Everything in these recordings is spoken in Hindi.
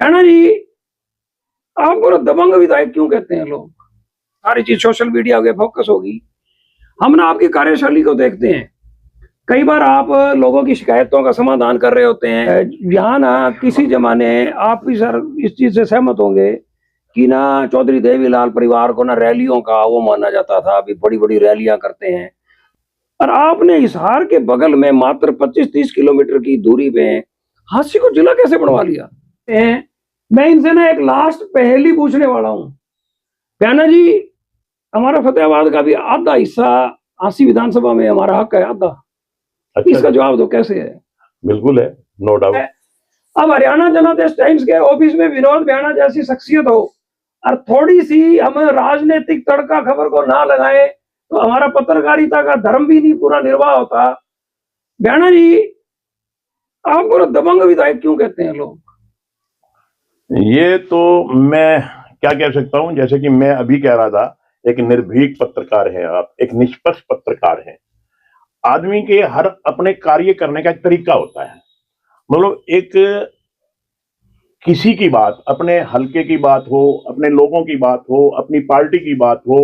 कहना जी, आपको दबंग विधायक क्यों कहते हैं लोग? सारी चीज सोशल मीडिया पे फोकस होगी। हम ना आपकी कार्यशैली को देखते हैं। कई बार आप लोगों की शिकायतों का समाधान कर रहे होते हैं। यहाँ ना किसी जमाने आप भी सर इस चीज से सहमत होंगे कि ना चौधरी देवीलाल परिवार को ना रैलियों का वो माना जाता था, अभी बड़ी बड़ी रैलियां करते हैं। और आपने हिसार के बगल में मात्र 25-30 किलोमीटर की दूरी पे हांसी को जिला कैसे बनवा लिया? मैं इनसे ना एक लास्ट पहेली पूछने वाला हूँ। प्याना जी, हमारा फतेहाबाद का भी आधा हिस्सा हांसी विधानसभा में हमारा हक है, आधा। अच्छा, इसका जवाब दो, कैसे है? बिल्कुल है, नो डाउट। अब हरियाणा जनादेश टाइम्स के ऑफिस में विनोद भ्याणा जैसी शख्सियत हो और थोड़ी सी हम राजनीतिक तड़का खबर को ना लगाए तो हमारा पत्रकारिता का धर्म भी नहीं पूरा निर्वाह होता। भ्याणा जी, आपको दबंग विधायक क्यों कहते हैं लोग? ये तो मैं क्या कह सकता हूं, जैसे कि मैं अभी कह रहा था, एक निर्भीक पत्रकार हैं आप, एक निष्पक्ष पत्रकार हैं। आदमी के हर अपने कार्य करने का एक तरीका होता है। मतलब एक किसी की बात, अपने हलके की बात हो, अपने लोगों की बात हो, अपनी पार्टी की बात हो,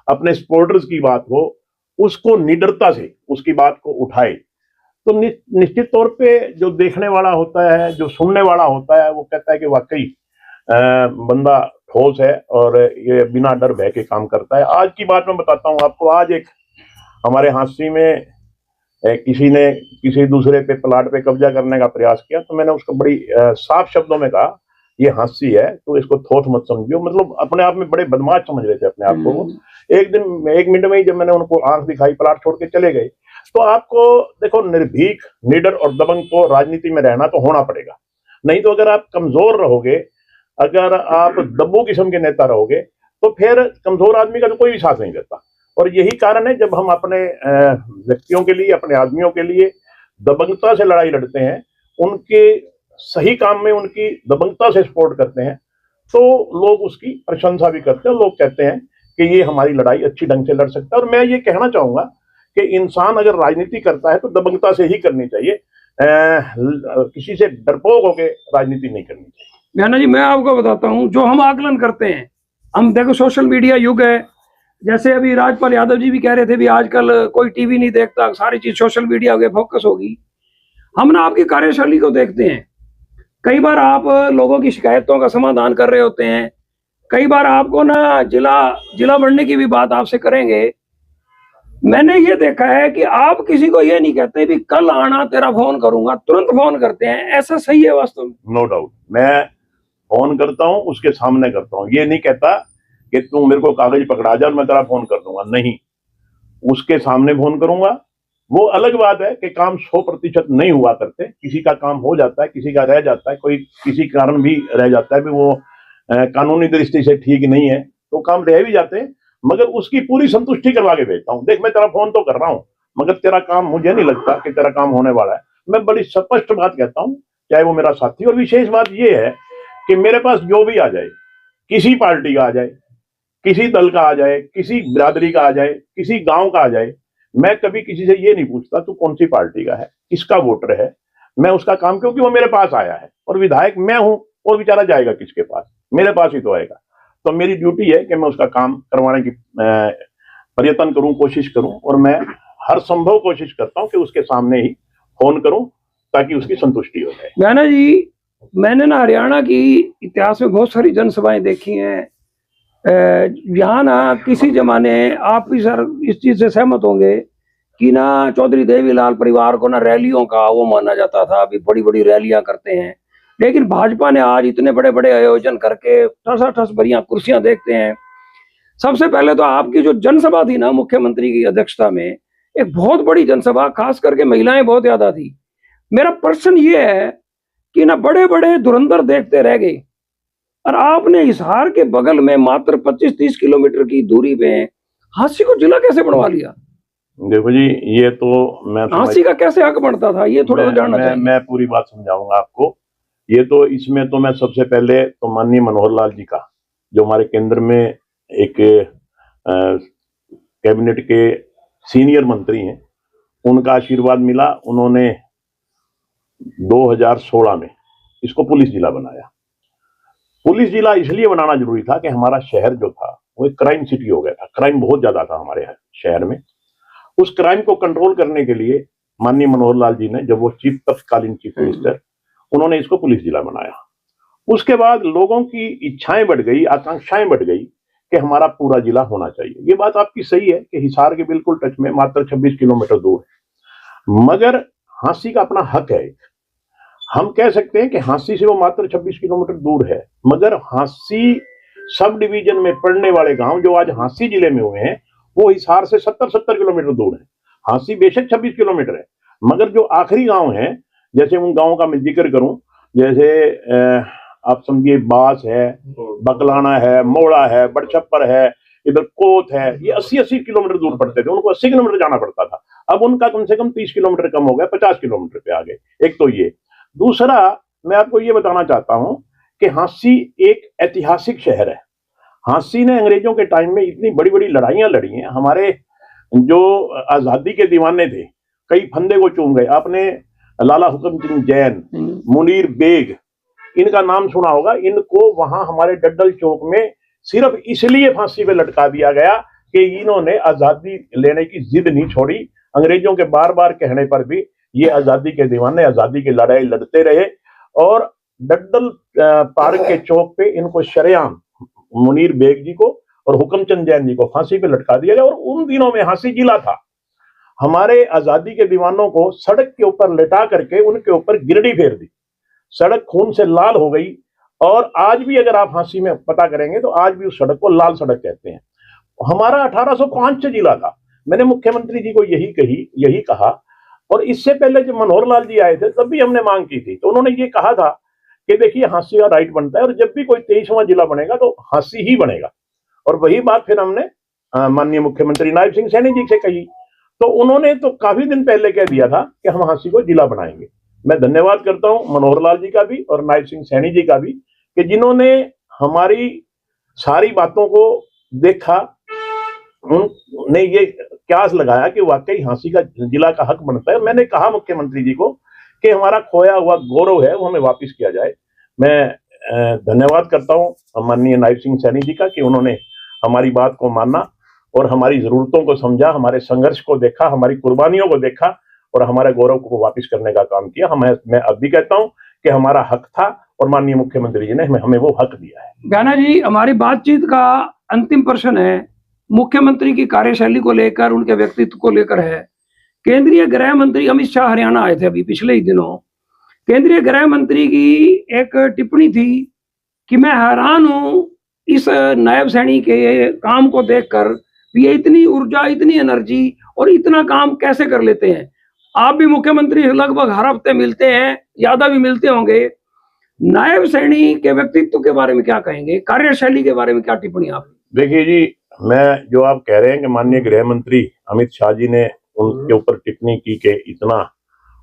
अपने सपोर्टर्स की बात हो, उसको निडरता से उसकी बात को उठाए तो निश्चित तौर पे जो देखने वाला होता है, जो सुनने वाला होता है, वो कहता है कि वाकई बंदा ठोस है और ये बिना डर भय के काम करता है। आज की बात मैं बताता हूँ आपको। आज एक हमारे हांसी में किसी ने किसी दूसरे पे प्लाट पे कब्जा करने का प्रयास किया, तो मैंने उसको बड़ी साफ शब्दों में कहा, ये हांसी है तो इसको थोथ मत समझियो। मतलब अपने आप में बड़े बदमाश समझ रहे थे अपने आप को। एक दिन 1 मिनट में ही जब मैंने उनको आंख दिखाई, प्लाट छोड़ के चले गए। तो आपको देखो, निर्भीक, निडर और दबंग को राजनीति में रहना तो होना पड़ेगा। नहीं तो अगर आप कमजोर रहोगे, अगर आप दब्बू किस्म के नेता रहोगे, तो फिर कमजोर आदमी का तो कोई भी साथ नहीं देता। और यही कारण है, जब हम अपने व्यक्तियों के लिए, अपने आदमियों के लिए दबंगता से लड़ाई लड़ते हैं, उनके सही काम में उनकी दबंगता से सपोर्ट करते हैं, तो लोग उसकी प्रशंसा भी करते हैं। लोग कहते हैं कि ये हमारी लड़ाई अच्छी ढंग से लड़ सकता है। और मैं ये कहना चाहूंगा कि इंसान अगर राजनीति करता है तो दबंगता से ही करनी चाहिए, किसी से डरपोक होकर राजनीति नहीं करनी चाहिए। भ्याणा जी, मैं आपको बताता हूँ, जो हम आकलन करते हैं, हम देखो सोशल मीडिया युग है। जैसे अभी राजपाल यादव जी भी कह रहे थे भी आजकल कोई टीवी नहीं देखता, सारी चीज सोशल मीडिया पे फोकस होगी। हम ना आपकी कार्यशैली को देखते हैं। कई बार आप लोगों की शिकायतों का समाधान कर रहे होते हैं। कई बार आपको ना जिला जिला बढ़ने की भी बात आपसे करेंगे। मैंने ये देखा है कि आप किसी को ये नहीं कहते भी कल आना, तेरा फोन करूंगा, तुरंत फोन करते हैं। ऐसा सही है वास्तव में? नो डाउट, मैं फोन करता हूं, उसके सामने करता हूं। ये नहीं कहता कि तू मेरे को कागज पकड़ा जा और मैं तेरा फोन कर दूंगा, नहीं, उसके सामने फोन करूंगा। वो अलग बात है कि काम 100% नहीं हुआ करते, किसी का काम हो जाता है, किसी का रह जाता है, कोई किसी कारण भी रह जाता है भी वो कानूनी दृष्टि से ठीक नहीं है, तो काम रह भी जाते हैं। मगर उसकी पूरी संतुष्टि करवा के भेजता हूँ। देख, मैं तेरा फोन तो कर रहा हूँ, मगर तेरा काम, मुझे नहीं लगता कि तेरा काम होने वाला है। मैं बड़ी स्पष्ट बात कहता हूँ, चाहे वो मेरा साथी। और विशेष बात ये है कि मेरे पास जो भी आ जाए, किसी पार्टी का आ जाए, किसी दल का आ जाए, किसी बिरादरी का आ जाए, किसी गांव का आ जाए, मैं कभी किसी से ये नहीं पूछता तू कौन सी पार्टी का है, किसका वोटर है। मैं उसका काम, क्योंकि वो मेरे पास आया है और विधायक मैं हूं, और बेचारा जाएगा किसके पास? मेरे पास ही तो आएगा। तो मेरी ड्यूटी है कि मैं उसका काम करवाने की प्रयत्न करूं, कोशिश करूं। और मैं हर संभव कोशिश करता हूं कि उसके सामने ही फोन करूं ताकि उसकी संतुष्टि हो जाए। भ्याणा जी, मैंने ना हरियाणा की इतिहास में बहुत सारी जनसभाएं देखी हैं। यहाँ ना किसी जमाने आप भी सर इस चीज से सहमत होंगे कि ना चौधरी देवीलाल परिवार को ना रैलियों का वो माना जाता था, अभी बड़ी बड़ी रैलियां करते हैं। लेकिन भाजपा ने आज इतने बड़े बड़े आयोजन करके ठस भरियां कुर्सियां देखते हैं। सबसे पहले तो आपकी जो जनसभा थी ना मुख्यमंत्री की अध्यक्षता में, एक बहुत बड़ी जनसभा, खास करके महिलाएं बहुत ज्यादा थी। मेरा प्रश्न ये है कि ना बड़े बड़े धुरंधर देखते रह गए और आपने हिसार के बगल में मात्र 25-30 किलोमीटर की दूरी पे हांसी को जिला कैसे बनवा लिया? देखो जी, ये तो मैं हांसी का कैसे हक बनता था, ये थोड़ा जानना चाहिए। मैं पूरी बात समझाऊंगा आपको। ये तो इसमें तो मैं सबसे पहले तो माननीय मनोहर लाल जी का, जो हमारे केंद्र में एक कैबिनेट के सीनियर मंत्री हैं, उनका आशीर्वाद मिला। उन्होंने 2016 में इसको पुलिस जिला बनाया। पुलिस जिला इसलिए बनाना जरूरी था कि हमारा शहर जो था वो एक क्राइम सिटी हो गया था, क्राइम बहुत ज्यादा था हमारे शहर में। उस क्राइम को कंट्रोल करने के लिए माननीय मनोहर लाल जी ने, जब वो तत्कालीन चीफ मिनिस्टर, उन्होंने इसको पुलिस जिला बनाया। उसके बाद लोगों की इच्छाएं बढ़ गई, आकांक्षाएं बढ़ गई कि हमारा पूरा जिला होना चाहिए। ये बात आपकी सही है कि हिसार के बिल्कुल टच में, मात्र 26 किलोमीटर दूर है, मगर हांसी का अपना हक है। हम कह सकते हैं कि हांसी से वो मात्र 26 किलोमीटर दूर है, मगर हांसी सब डिवीजन में पड़ने वाले गांव जो आज हांसी जिले में हुए हैं वो हिसार से 70 किलोमीटर दूर है। हांसी बेशक 26 किलोमीटर है, मगर जो आखिरी गांव है, जैसे उन गांवों का मैं जिक्र करूं, जैसे आप समझिए बास है, बकलाना है, मोड़ा है, बड़छप्पर है, इधर कोत है, ये 80-80 किलोमीटर दूर पड़ते थे, उनको 80 किलोमीटर जाना पड़ता था। अब उनका कम से कम 30 किलोमीटर कम हो गया, 50 किलोमीटर पे आ गए। एक तो ये। दूसरा, मैं आपको ये बताना चाहता हूं कि हांसी एक ऐतिहासिक शहर है। हांसी ने अंग्रेजों के टाइम में इतनी बड़ी बड़ी लड़ाइयां लड़ी हैं। हमारे जो आजादी के दीवाने थे कई फंदे को चूम गए। आपने लाला हुक्मचंद जैन, मुनीर बेग, इनका नाम सुना होगा। इनको वहां हमारे डड्डल चौक में सिर्फ इसलिए फांसी पे लटका दिया गया कि इन्होंने आजादी लेने की जिद नहीं छोड़ी। अंग्रेजों के बार बार कहने पर भी ये आजादी के दीवाने आजादी की लड़ाई लड़ते रहे, और डड्डल पार्क के चौक पे इनको शरेआम मुनीर बेग जी को और हुक्मचंद जैन जी को फांसी पे लटका दिया गया। और उन दिनों में हांसी जिला था। हमारे आजादी के दीवानों को सड़क के ऊपर लेटा करके उनके ऊपर गिरडी फेर दी, सड़क खून से लाल हो गई। और आज भी अगर आप हांसी में पता करेंगे तो आज भी उस सड़क को लाल सड़क कहते हैं। हमारा 1805 से जिला था। मैंने मुख्यमंत्री जी को यही कहा, और इससे पहले जब मनोहर लाल जी आए थे तब भी हमने मांग की थी, तो उन्होंने ये कहा था कि देखिए हांसी का राइट बनता है, और जब भी कोई 23वां जिला बनेगा तो हांसी ही बनेगा। और वही बात फिर हमने माननीय मुख्यमंत्री नायब सिंह सैनी जी से कही, तो उन्होंने तो काफी दिन पहले कह दिया था कि हम हांसी को जिला बनाएंगे। मैं धन्यवाद करता हूं मनोहर लाल जी का भी और नायब सिंह सैनी जी का भी, कि जिन्होंने हमारी सारी बातों को देखा, उन्होंने ये क्यास लगाया कि वाकई हांसी का जिला का हक बनता है। मैंने कहा मुख्यमंत्री जी को कि हमारा खोया हुआ गौरव है वो हमें वापस किया जाए। मैं धन्यवाद करता हूं माननीय नायब सिंह सैनी जी का कि उन्होंने हमारी बात को माना और हमारी जरूरतों को समझा, हमारे संघर्ष को देखा, हमारी कुर्बानियों को देखा और हमारे गौरव को वापस करने का काम किया। मैं अब भी कहता हूं कि हमारा हक था और माननीय मुख्यमंत्री जी ने हमें वो हक दिया है। गाना जी, हमारी बातचीत का अंतिम प्रश्न है, मुख्यमंत्री की कार्यशैली को लेकर, उनके व्यक्तित्व को लेकर है। केंद्रीय गृह मंत्री अमित शाह हरियाणा आए थे अभी पिछले ही दिनों। केंद्रीय गृह मंत्री की एक टिप्पणी थी कि मैं हैरान हूं इस नायब सैनी के काम को देखकर, ये इतनी ऊर्जा, इतनी एनर्जी और इतना काम कैसे कर लेते हैं। आप भी मुख्यमंत्री लगभग हर हफ्ते मिलते हैं, ज्यादा भी मिलते होंगे। नायब सैनी के व्यक्तित्व के बारे में क्या कहेंगे, कार्यशैली के बारे में क्या टिप्पणी आप? देखिए जी, मैं जो आप कह रहे हैं कि माननीय गृह मंत्री अमित शाह जी ने उनके ऊपर टिप्पणी की कि इतना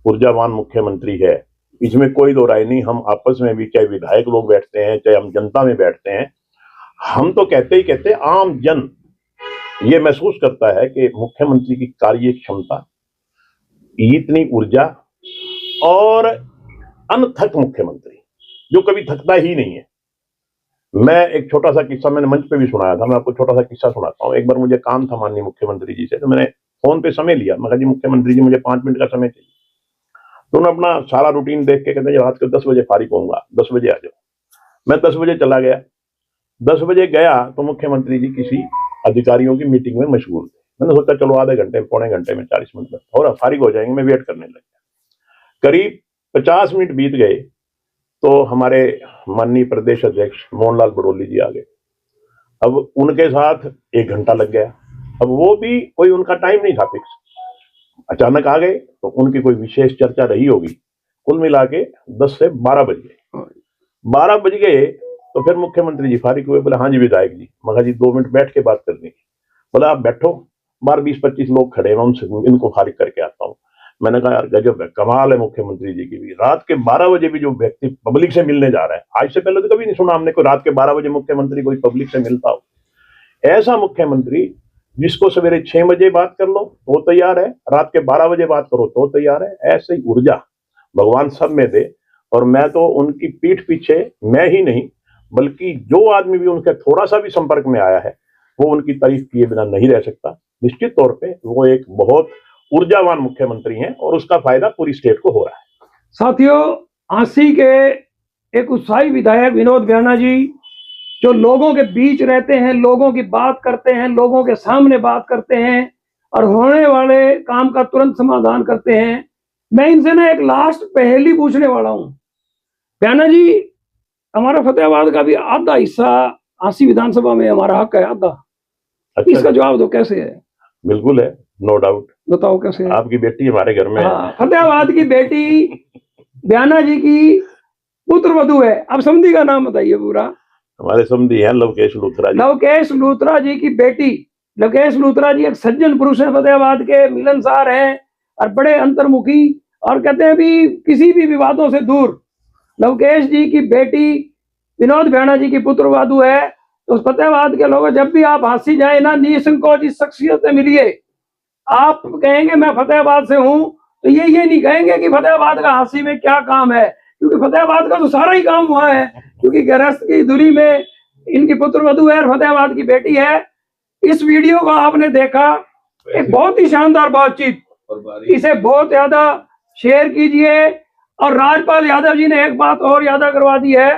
ऊर्जावान मुख्यमंत्री है, इसमें कोई दो राय नहीं। हम आपस में भी, चाहे विधायक लोग बैठते हैं, चाहे हम जनता में बैठते हैं, हम तो कहते ही कहते, आम जन ये महसूस करता है कि मुख्यमंत्री की कार्य क्षमता, इतनी ऊर्जा और अनथक मुख्यमंत्री जो कभी थकता ही नहीं है। मैं एक छोटा सा किस्सा मैंने मंच पे भी सुनाया था, मैं आपको छोटा सा किस्सा सुनाता हूँ। एक बार मुझे काम था माननीय मुख्यमंत्री जी से, तो मैंने फोन पे समय लिया। मैं कहा जी मुख्यमंत्री जी मुझे 5 मिनट का समय चाहिए। तो उन्होंने अपना सारा रूटीन देख के कहते हैं रात को 10 बजे फारिग होऊंगा, 10 बजे आ जाओ। मैं 10 बजे चला गया। 10 बजे गया तो मुख्यमंत्री जी किसी अधिकारियों की मीटिंग में मशगूल थे। मैंने सोचा चलो आधे घंटे, पौने घंटे में, 40 मिनट में और फारिग हो जाएंगे। मैं वेट करने लग गया। करीब 50 मिनट बीत गए तो हमारे माननीय प्रदेश अध्यक्ष मोहनलाल बड़ोली जी आ गए। अब उनके साथ 1 घंटा लग गया। अब वो भी कोई उनका टाइम नहीं था फिक्स, अचानक आ गए तो उनकी कोई विशेष चर्चा रही होगी। कुल मिला के 10 से 12 बज गए। 12 बज गए तो फिर मुख्यमंत्री जी फारिग हुए। बोले हाँ जी विधायक जी। मगर जी 2 मिनट बैठ के बात करनी है। बोला आप बैठो, बाहर 20-25 लोग खड़े हैं, उनसे इनको फारिग करके आता हूँ। मैंने कहा यार गजब है, कमाल है मुख्यमंत्री जी की भी। रात के 12 बजे भी जो व्यक्ति पब्लिक से मिलने जा रहा है, आज से पहले तो कभी नहीं सुना हमने कोई रात के 12 बजे मुख्यमंत्री कोई पब्लिक से मिलता हो। ऐसा मुख्यमंत्री जिसको सवेरे 6 बजे बात कर लो तो तैयार है, रात के 12 बजे बात करो तो तैयार है। ऐसे ही ऊर्जा भगवान सब में दे। और मैं तो उनकी पीठ पीछे, मैं ही नहीं बल्कि जो आदमी भी उनके थोड़ा सा भी संपर्क में आया है वो उनकी तारीफ किए बिना नहीं रह सकता। निश्चित तौर पे वो एक बहुत ऊर्जावान मुख्यमंत्री हैं और उसका फायदा पूरी स्टेट को हो रहा है। साथियों, झांसी के एक उत्साही विधायक विनोद बियाना जी जो लोगों के बीच रहते हैं, लोगों की बात करते हैं, लोगों के सामने बात करते हैं और होने वाले काम का तुरंत समाधान करते हैं। मैं इनसे ना एक लास्ट पहेली पूछने वाला हूं। बियाना जी, हमारा फतेहाबाद का भी आधा हिस्सा झांसी विधानसभा में हमारा हक है, आधा। अच्छा, इसका जवाब दो, कैसे है? बिल्कुल है, नो डाउट। बताओ कैसे है? आपकी बेटी हमारे घर में है। हाँ, फतेहाबाद की बेटी बियाना जी की पुत्र वधू है। अब समधी का नाम बताइए पूरा। हमारे समधी हैं लवकेश लूथरा जी। लवकेश लूथरा जी की बेटी। लवकेश लूथरा जी एक सज्जन पुरुष है, फतेहाबाद के मिलनसार हैं और बड़े अंतर्मुखी, और कहते हैं भी किसी भी विवादों से दूर। लवकेश जी की बेटी विनोद बियाना जी की पुत्र वधू है। तो फतेहाबाद के लोग जब भी आप झांसी जाए ना, निसंकोच इस शख्सियत से मिलिए। आप कहेंगे मैं फतेहाबाद से हूं, तो ये नहीं कहेंगे कि फतेहाबाद का झांसी में क्या काम है, क्योंकि फतेहाबाद का तो सारा ही काम वहां है, क्योंकि गृहस्थ की दूरी में इनकी पुत्र वधू है और फतेहाबाद की बेटी है। इस वीडियो को आपने देखा, एक बहुत ही शानदार बातचीत, इसे बहुत ज्यादा शेयर कीजिए। और राजपाल यादव जी ने एक बात और याद करवा दी है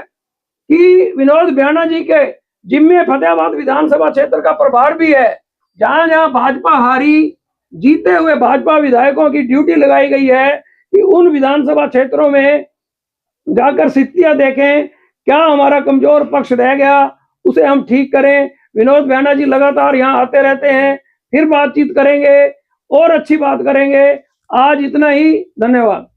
कि विनोद बियाना जी के जिम्मे फतेहाबाद विधानसभा क्षेत्र का प्रभार भी है। जहां जहां भाजपा हारी, जीते हुए भाजपा विधायकों की ड्यूटी लगाई गई है कि उन विधानसभा क्षेत्रों में जाकर स्थितियां देखें, क्या हमारा कमजोर पक्ष रह गया, उसे हम ठीक करें। विनोद बियाना जी लगातार यहाँ आते रहते हैं, फिर बातचीत करेंगे और अच्छी बात करेंगे। आज इतना ही, धन्यवाद।